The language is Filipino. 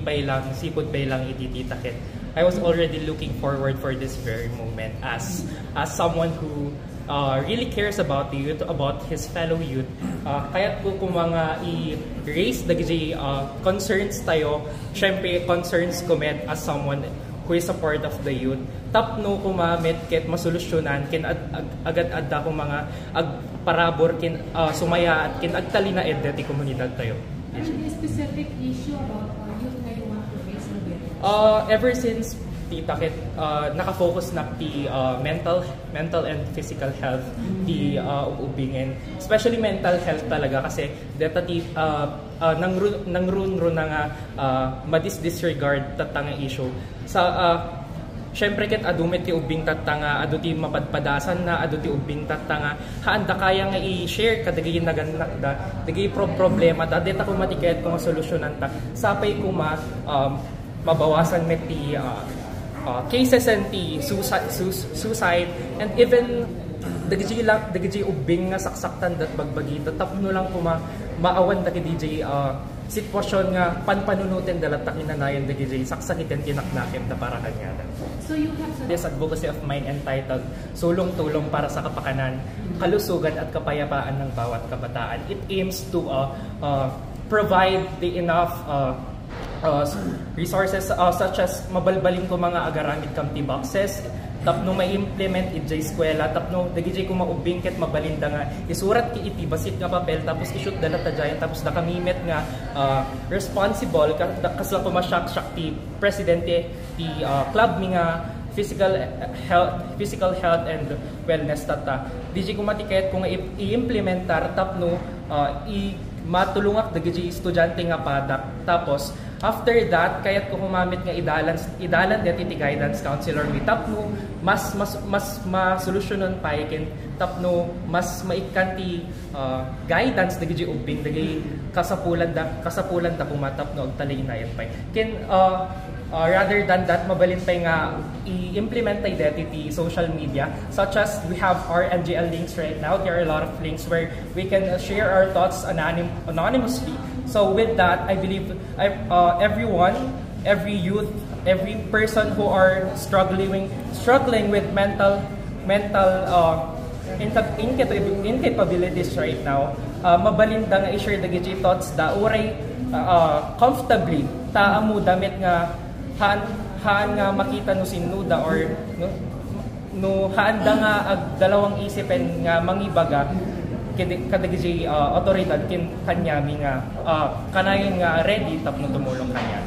lipay lang, sipod bay lang itititakit. I was already looking forward for this very moment as someone who really cares about the youth, about his fellow youth. Kaya't po kung mga i-raise dagiti concerns tayo, syempre concerns ko met as someone who is a part of the youth. Tapno kumamit ket masolusyonan kin agad-adda ko mga agparabor kin sumaya at kin agtalina edda ti komunidad tayo. Any specific issue about youth na you want to raise in the ever since Takit nakafocus na ti mental and physical health ti ubingin, especially mental health talaga kasi data ti nangrun na nga madisregard tatanga issue sa syempre ket adumit ti ubing tatanga adu ti mapadpadasan na adu ti ubing tatanga haanda kaya nga i-share kadagay naganak da dagay problema da deta ko matiket kung solusyonan ta sapay kuma mabawasan met ti cases and the suicide and even dagiti ubing nga saksaktan dat bagbagita tapno lang kuma maawan dagiti DJ sitwasyon nga panpanunutin dalat takinanayan dagiti saksakiten tinaknakem da para kanya. So you have this advocacy of mine entitled Sulong-tulong para sa kapakanan, kalusugan at kapayapaan ng bawat kabataan. It aims to provide the enough resources such as mabalbalin ko mga agaramid kamti boxes tapno may implement ijay eskwela tapno dagijay ko maubing ket mabalinda nga isurat ki iti basit nga papel tapos ishoot dala ta jayan tapos nakamimet nga responsible kasla ko masyak ti presidente ti club mi nga physical health and wellness tata diji ko matiket kung i-implementar tapno matulungak dagiti estudyante nga padak tapos after that kayat ko humamit nga idalan deti ti guidance counselor mi tapno mas masolusyonon payaken tapno mas maikanti guidance dagiti ubing dagiti kasapulan da pumatapno og talinayan pay ken rather than that mabalin pay nga i-implement tay deti ti social media such as we have our MGL links right now. There are a lot of links where we can share our thoughts anonymously. So with that, I believe everyone, every youth, every person who are struggling with mental incapabilities right now, mabalinda nga i-share dagiti thoughts da uray comfortably ta amu damit nga haan nga makita no sinuda or no haanda nga ag dalawang isipen nga mangibaga kadagiti otoridad kin kanyami nga kanayon nga ready tapno tumulong kanya.